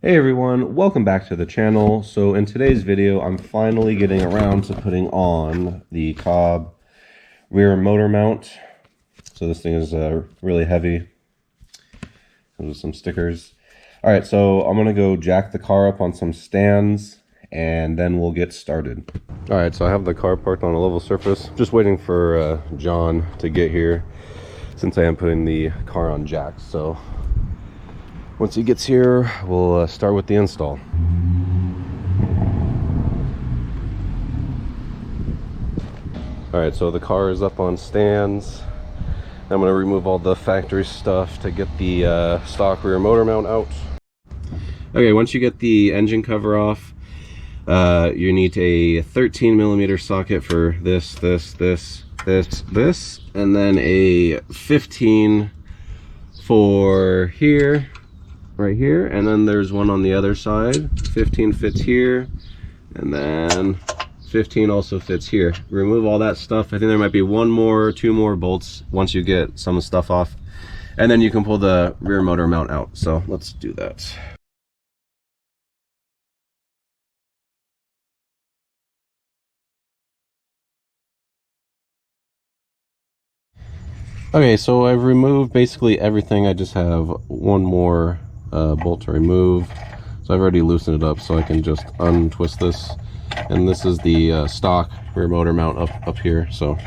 Hey everyone, welcome back to the channel. So in today's video, I'm finally getting around to putting on the COBB rear motor mount. So this thing is really heavy. Comes with some stickers. All right, so I'm gonna go jack the car up on some stands and then we'll get started. All right, so I have the car parked on a level surface. Just waiting for John to get here since I am putting the car on jacks. So once he gets here, we'll start with the install. All right, so the car is up on stands. I'm gonna remove all the factory stuff to get the stock rear motor mount out. Okay, once you get the engine cover off, you need a 13mm socket for this, and then a 15 for here, right here, and then there's one on the other side. 15 fits here, and then 15 also fits here. Remove all that stuff. I think there might be one more or two more bolts once you get some stuff off, and then you can pull the rear motor mount out. So let's do that. Okay, so I've removed basically everything. I just have one more bolt to remove. So I've already loosened it up, so I can just untwist this. And this is the stock rear motor mount up here. So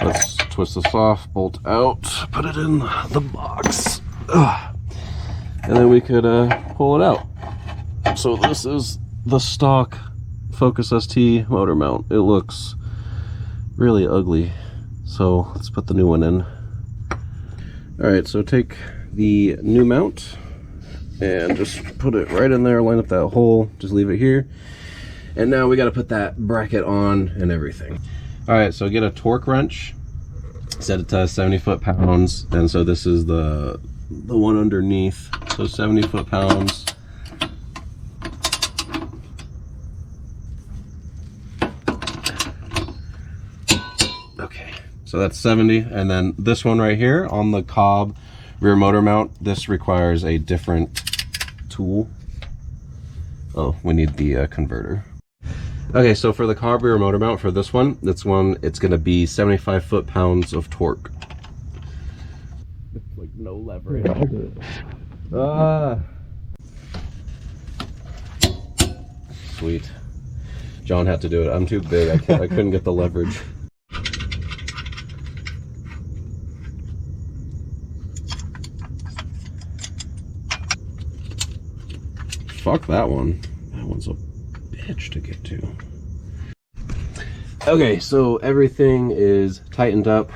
let's twist this off, bolt out, put it in the box. And then we could pull it out. So this is the stock Focus ST motor mount. It looks really ugly. So let's put the new one in. All right, so take the new mount and just put it right in there, line up that hole, just leave it here. And now we got to put that bracket on and everything. All right, so get a torque wrench, set it to 70 foot-pounds, and so this is the one underneath, so 70 foot-pounds. So that's 70, and then this one right here on the COBB rear motor mount, this requires a different tool. Oh, we need the converter. Okay, so for the COBB rear motor mount, for this one, it's going to be 75 foot-pounds of torque. Like no leverage. Sweet. John had to do it. I'm too big. I couldn't get the leverage. Fuck that one. That one's a bitch to get to. Okay, so everything is tightened up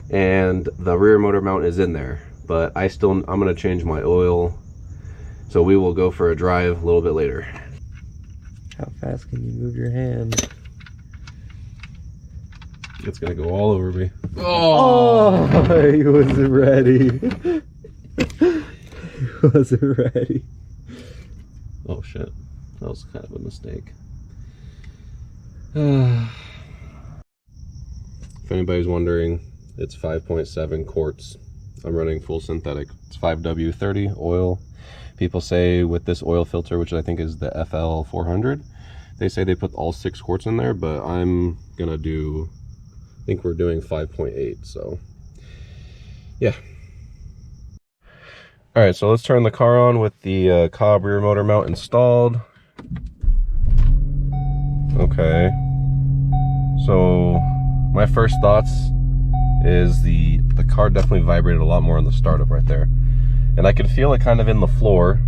and the rear motor mount is in there, but I'm gonna change my oil, so we will go for a drive a little bit later. How fast can you move your hand? It's gonna go all over me. Oh, he wasn't ready. He wasn't ready. Oh shit, that was kind of a mistake. If anybody's wondering, it's 5.7 quarts. I'm running full synthetic. It's 5W30 oil. People say with this oil filter, which I think is the FL 400, they say they put all 6 quarts in there, but I'm gonna do, I think we're doing 5.8, so yeah. All right, so let's turn the car on with the COBB rear motor mount installed. Okay. So my first thoughts is the car definitely vibrated a lot more on the startup right there. And I can feel it kind of in the floor.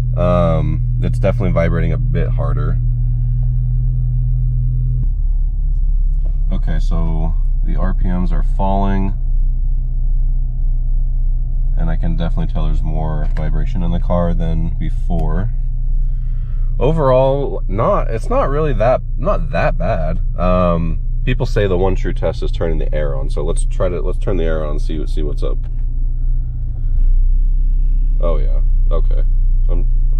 It's definitely vibrating a bit harder. Okay, so the RPMs are falling. And I can definitely tell there's more vibration in the car than before. Overall, it's not really that bad. People say the one true test is turning the air on, so let's turn the air on and see what's up. Oh yeah, okay.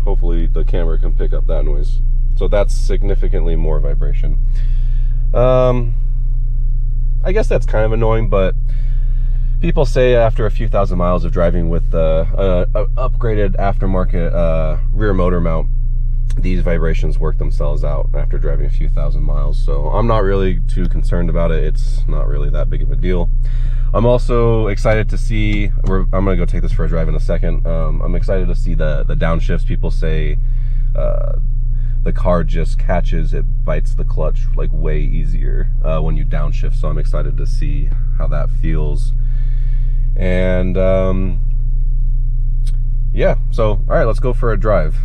Hopefully the camera can pick up that noise. So that's significantly more vibration. I guess that's kind of annoying, but people say after a few thousand miles of driving with the upgraded aftermarket rear motor mount, these vibrations work themselves out after driving a few thousand miles. So I'm not really too concerned about it. It's not really that big of a deal. I'm also excited to see, I'm gonna go take this for a drive in a second. I'm excited to see the downshifts. People say the car just catches, it bites the clutch like way easier when you downshift. So I'm excited to see how that feels. And yeah, so all right, let's go for a drive.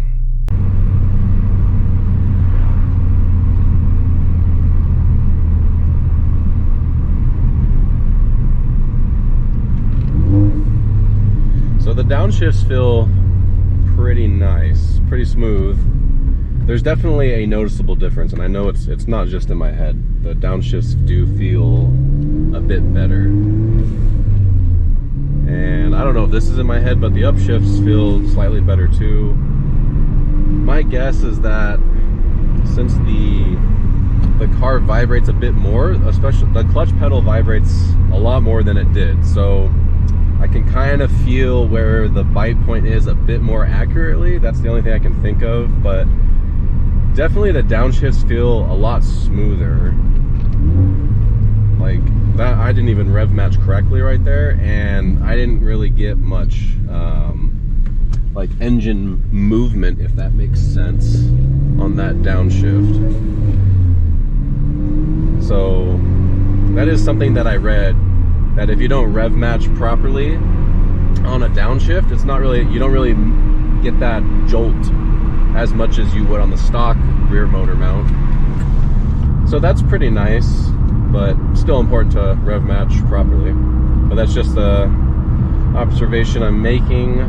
So the downshifts feel pretty nice, pretty smooth. There's definitely a noticeable difference, and I know it's not just in my head. The downshifts do feel a bit better. And I don't know if this is in my head, but the upshifts feel slightly better too. My guess is that since the car vibrates a bit more, especially the clutch pedal vibrates a lot more than it did. So I can kind of feel where the bite point is a bit more accurately. That's the only thing I can think of, but definitely the downshifts feel a lot smoother. Like that, I didn't even rev match correctly right there, and I didn't really get much like engine movement, if that makes sense, on that downshift. So that is something that I read, that if you don't rev match properly on a downshift, it's not really, you don't really get that jolt as much as you would on the stock rear motor mount. So that's pretty nice, but still important to rev match properly. But that's just the observation I'm making.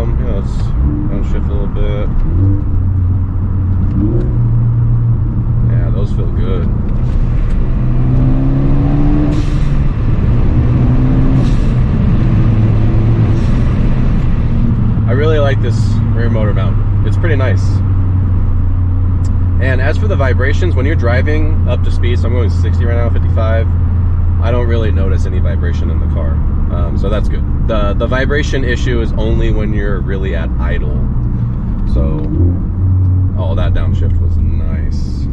Yeah, let's downshift a little bit. Yeah, those feel good. I really like this rear motor mount. It's pretty nice. And as for the vibrations, when you're driving up to speed, so I'm going 60 right now, 55, I don't really notice any vibration in the car. So that's good. The vibration issue is only when you're really at idle. So, oh, that downshift was nice.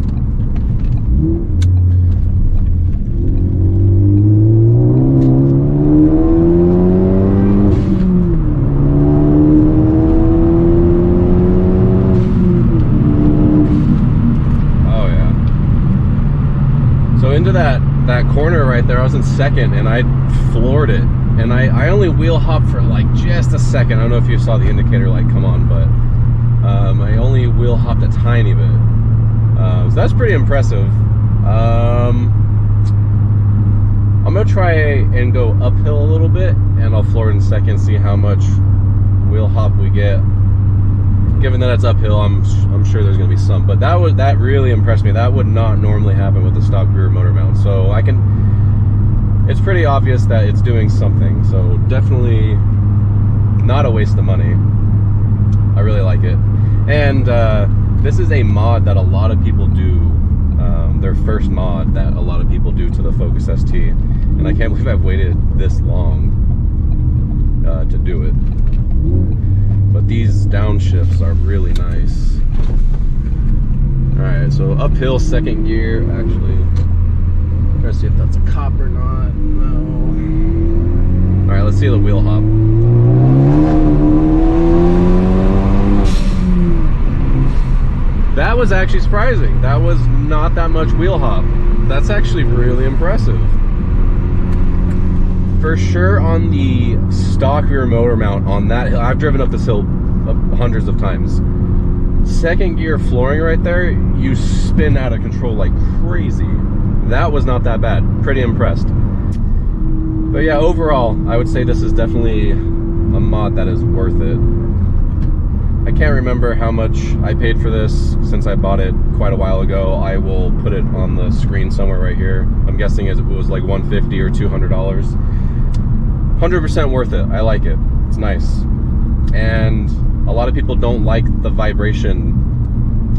Into that corner right there, I was in second and I floored it, and I only wheel hopped for like just a second. I don't know if you saw the indicator light come on, but I only wheel hopped a tiny bit, so that's pretty impressive. I'm gonna try and go uphill a little bit, and I'll floor it in second, see how much wheel hop we get. Given that it's uphill, I'm sure there's gonna be some, but that really impressed me. That would not normally happen with the stock rear motor mount. So it's pretty obvious that it's doing something. So definitely not a waste of money. I really like it. And this is a mod that a lot of people do. Their first mod that a lot of people do to the Focus ST, and I can't believe I've waited this long to do it. But these downshifts are really nice. Alright, so uphill second gear, actually. Try to see if that's a cop or not. No. Alright, let's see the wheel hop. That was actually surprising. That was not that much wheel hop. That's actually really impressive. For sure on the stock rear motor mount on that hill, I've driven up this hill hundreds of times. Second gear flooring right there, you spin out of control like crazy. That was not that bad. Pretty impressed. But yeah, overall, I would say this is definitely a mod that is worth it. I can't remember how much I paid for this since I bought it quite a while ago. I will put it on the screen somewhere right here. I'm guessing it was like $150 or $200. 100% worth it. I like it. It's nice. And a lot of people don't like the vibration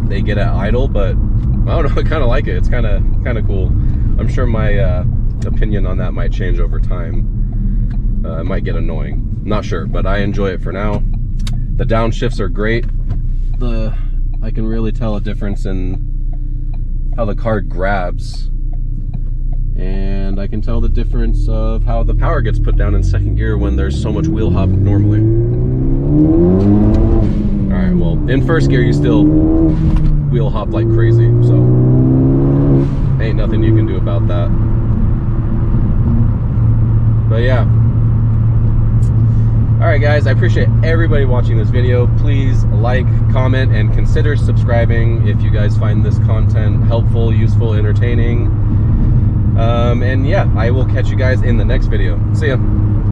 they get at idle, but I don't know, I kind of like it. It's kind of cool. I'm sure my opinion on that might change over time. It might get annoying. Not sure, but I enjoy it for now. The downshifts are great. I can really tell a difference in how the car grabs. And I can tell the difference of how the power gets put down in second gear when there's so much wheel hop normally. Alright, well, in first gear you still wheel hop like crazy, so ain't nothing you can do about that. But yeah. Alright guys, I appreciate everybody watching this video. Please like, comment, and consider subscribing if you guys find this content helpful, useful, entertaining. And yeah, I will catch you guys in the next video. See ya.